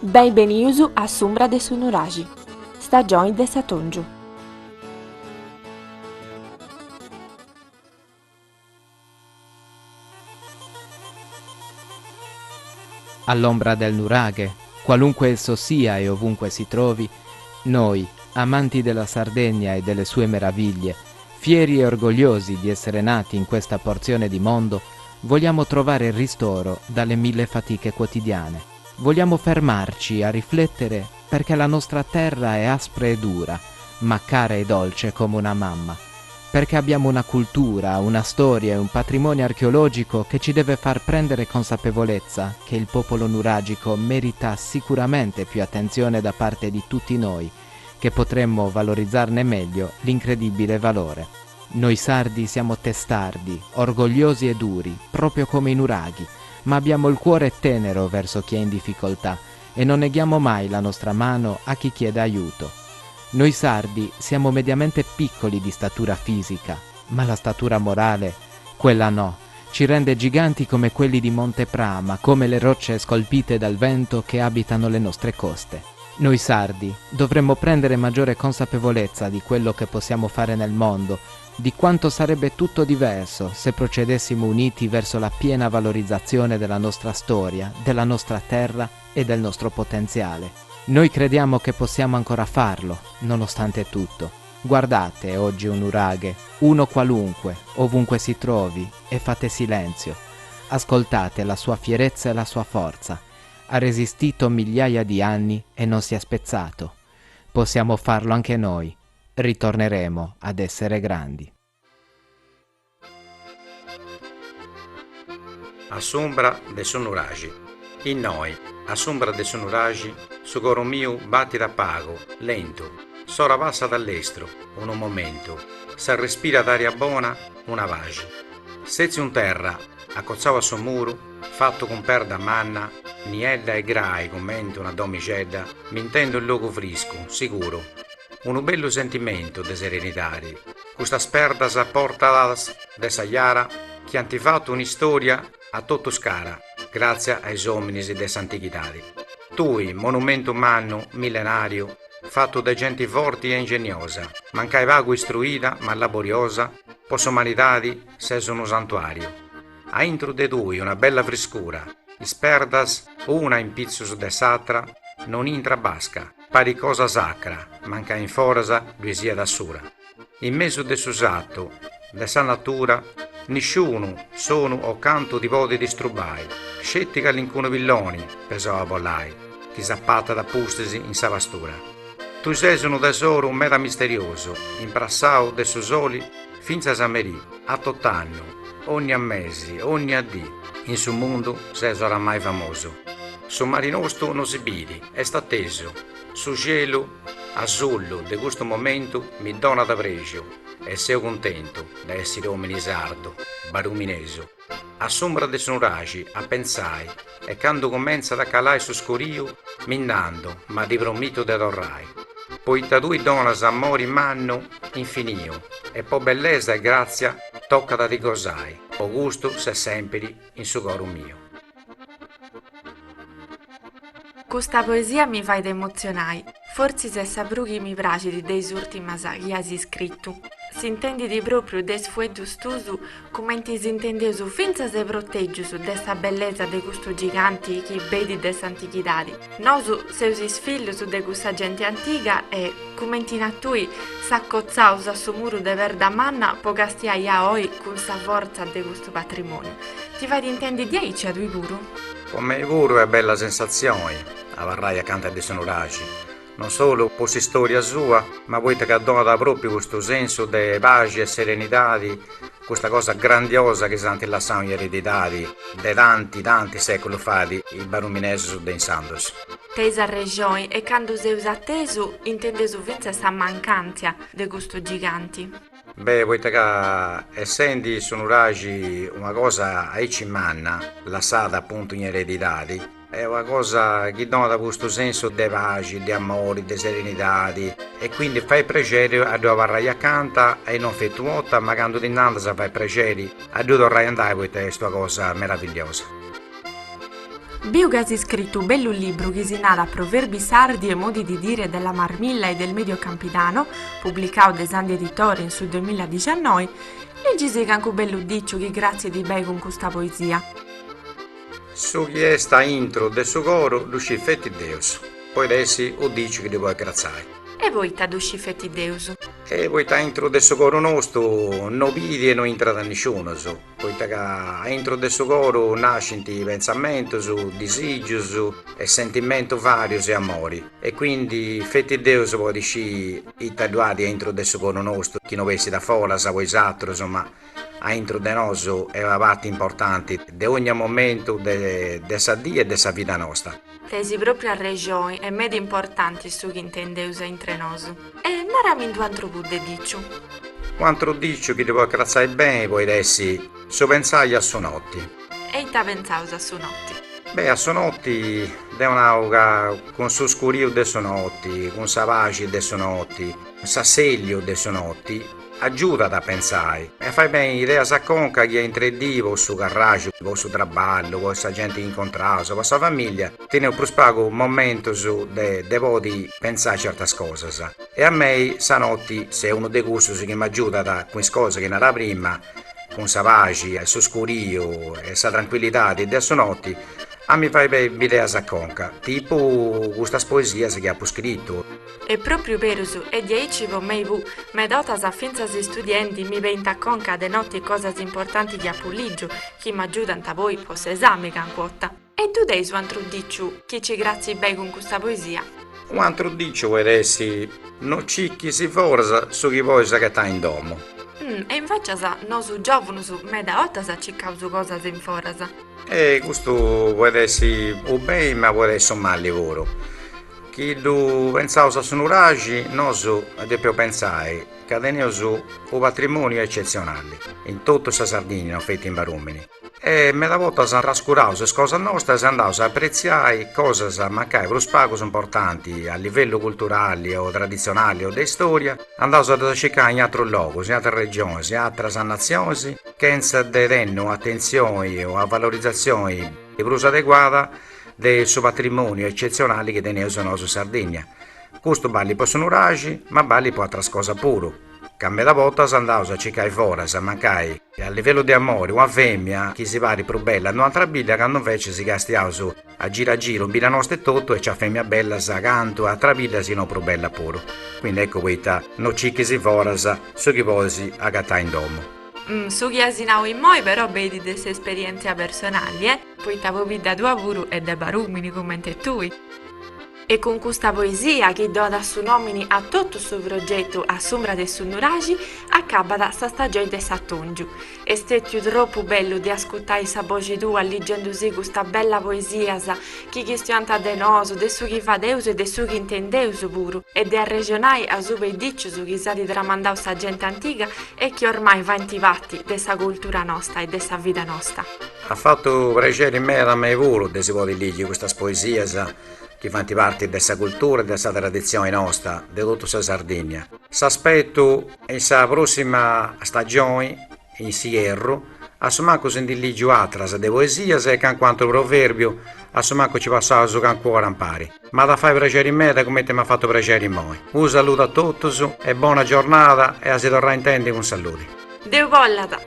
Benvenuti a Sombra de Sunuragi, stagione de Satonjo. All'ombra del nuraghe, qualunque esso sia e ovunque si trovi, noi, amanti della Sardegna e delle sue meraviglie, fieri e orgogliosi di essere nati in questa porzione di mondo, vogliamo trovare ristoro dalle mille fatiche quotidiane. Vogliamo fermarci a riflettere perché la nostra terra è aspra e dura, ma cara e dolce come una mamma. Perché abbiamo una cultura, una storia e un patrimonio archeologico che ci deve far prendere consapevolezza che il popolo nuragico merita sicuramente più attenzione da parte di tutti noi, che potremmo valorizzarne meglio l'incredibile valore. Noi sardi siamo testardi, orgogliosi e duri, proprio come i nuraghi, ma abbiamo il cuore tenero verso chi è in difficoltà e non neghiamo mai la nostra mano a chi chiede aiuto. Noi sardi siamo mediamente piccoli di statura fisica, ma la statura morale, quella no, ci rende giganti come quelli di Monte Prama, come le rocce scolpite dal vento che abitano le nostre coste. Noi sardi dovremmo prendere maggiore consapevolezza di quello che possiamo fare nel mondo, di quanto sarebbe tutto diverso se procedessimo uniti verso la piena valorizzazione della nostra storia, della nostra terra e del nostro potenziale. Noi crediamo che possiamo ancora farlo, nonostante tutto. Guardate oggi un nuraghe, uno qualunque, ovunque si trovi, e fate silenzio. Ascoltate la sua fierezza e la sua forza. Ha resistito migliaia di anni e non si è spezzato. Possiamo farlo anche noi. Ritorneremo ad essere grandi. A sombra de sonuragi. In noi, a sombra de sonuragi, su coro mio batti da pago, lento, sora passa dall'estero, un momento, se respira d'aria buona, una vage. Sezzi un terra, accozzava su muro, fatto con perda manna, niella e grai commento una domicella, mi intendo il luogo frisco, sicuro. Un bello sentimento de serenitari. Questa sperda s'apporta de Sagliara che hanno fatto un'istoria a tutto scara, grazie ai uomini des antichitari. Tui, monumento umano, millenario, fatto da gente forti e ingegnosa, mancai vago istruita ma laboriosa, posso umanitadi ses uno santuario. A intro de tui una bella frescura, sperdas una in pizzus de satra, non intra basca, pari cosa sacra, manca in forza lui sia da sura. In mezzo de susatto, de sa natura, nessuno sono o canto di voti distrubai, scettica l'incuno villoni, pesò bollai, ti zappata da pustesi in savastura. Tu sei un tesoro meta misterioso, imprassao de susoli, finza samerì, a tottanno, ogni a mesi, ogni a dì, in su mondo sei oramai famoso. Su mare nostro non si vidi, è sta atteso, su cielo azzurro di questo momento mi dona da pregio e sei contento di essere uomo sardo, barumineso. A sombra dei sonuragi, a pensai, e quando comincia a calare su scorio, minnando, ma di promito de torrai. Poi da due donne amore in mano, infinio, e poi bellezza e grazia tocca da ricosai, o gusto se sempre in su coro mio. Questa poesia mi fa emozionare. Forse se saprò che mi piace di dei ultimi che hai scritto. Si intende di proprio des fueggius tusu come si intende su finza se protegge su dessa bellezza de questo gigante che vedi des antichitadi. Nosu se si sfiglio su de questa gente antica e come in attui s'accozzau su muro de verda manna po castia oi con sa forza de questo patrimonio. Ti fai di intendi di aici ad puro? Come puro è bella sensazione, avarrai accanto a dei sonuraci. Non solo posi storia sua, ma poi che dona proprio questo senso di pace e serenità, questa cosa grandiosa che santi la sanno gli ereditari, de tanti secoli fa, i baruminesi su dei santos. Tesa regione e quando sei atteso intende su finza sa mancanza de questo giganti. Beh, poi che essendo sonuraci una cosa a ci manna, lasciata appunto in ereditari, è una cosa che dona questo senso di pace, di amore, di serenità e quindi fai piacere a dove varrai accanto e non fai tuota, ma quando ti nandas fai piacere a dove dovrai andare questa è questa cosa meravigliosa. Biuga si scritto un bello libro che si narra proverbi sardi e modi di dire della Marmilla e del Medio Campidano, pubblicato da Sandi Editori in sul 2019, leggisi anche un bello diccio che grazie di bei con questa poesia. Su chi è sta intro del suo coro, l'uscì fetti Deus. Poi adesso o dici che devo graziare. E voi t'adusci fetti Deus. E poi ta intro del suo coro nostro, non vidi e non entra da nessuno. Poi ta intro del suo coro nascenti pensamento, disigi e sentimento vari e amori. E quindi fetti Deus può dici i tagliati intro del suo coro nostro, chi non vesi da fora, sa voi esatto, insomma. A intro de noso è una parte importante di ogni momento dessa dia e dessa vita nostra. Tesi proprio a regioni e medi importanti su chi intende usa intrenoso. E narami in due altro budde diccio. Quanto dico che devo graziare bene, poi adesso so pensare a sonotti. E ta pensausa su notti. Beh, a sonotti devono auga con suo scurio de sonotti, con savagi de sonotti, sasseglio de sonotti. Aiuta da pensare e fai bene idea sa conca che è in 3D o su garage o su traballo o sa gente incontrata o sa famiglia tiene un prospago un momento su de podi pensare certe cose e a me sa notti se uno dei gusti che mi aiuta da queste cose che nella prima con sa pace e su scurio e sa tranquillità di adesso notti a mi fai bene idea sa conca tipo questa poesia che ha scritto. E proprio per su e dieci vo mei vu, me dotas a finza si studenti mi venta conca de notti cose importanti di appuligio, chi m'aggiudanta a voi posso esame canquotta. E tu dei su antro dicciu, chi ci grazie bei con questa poesia? Un altro dice vuoi essi non cicchi si forza su chi poi sa che sta in domo. E infatti sa, no su giovano su me da otta sa ci causu cosa in forasa. E questo può essere o bene ma può essere un male lavoro. Chi du pensavo su nuragi, nosu devo pensare che abbiamo un patrimonio eccezionale in tutta la Sardegna, fatti in barumini. E me la volta si rascuravo su cose nostre, si andavo a apprezzare cose che mancavano, spagos importanti a livello culturale o tradizionale o di storia, andavo a cercare in altri luoghi, in altre regioni, in altre nazioni, che non danno attenzione o valorizzazione di più adeguata del suo patrimonio eccezionale che teneva su nostra Sardegna. Questo balli possono ragi, ma balli può altre cose pure. Cambia da volta si andava a cercare fuori, a mancare a livello di amore, una femmina che si pare più bella, un'altra biglia che invece si castiava su a giro, un biglia nostra e tutto, e c'è femmina bella, sa canto, altra biglia si non più bella pure. Quindi ecco questa, non cicchi si fuori, su chi posi a gattare in domo. Su chi asinau in moi però vedi delle esperienze personali, poi t'avevo vita tua pure e de barumini come te tui. E con questa poesia che do da su nomini a tutto il suo progetto a sombra del suo nuragi, accaba da sta stagione di Sattongiu. E stato troppo bello di ascoltare sa voce tua leggendosi questa bella poesia che chistianta de noso, de su chi fa deus e de su chi intendeus pure, e de arregionai a su bei dicciusu che sa di tramandau sa gente antica e che ormai va in tivatti de sa cultura nostra e de sa vita nostra. Ha fatto piacere in me da me pure, de si può legge questa poesia che fanno parte della cultura e della tradizione nostra, di tutta la Sardegna. S'aspetto in sa prossima stagione, in Sierro, a somanco si indigligio altre di poesie e che quanto proverbio, a somanco ci passava su ancora impari. Ma da fare piacere in me come ti mi ha fatto piacere in voi. Un saluto a tutti e buona giornata e a si torrà a intendere con saluti. Deu bollata!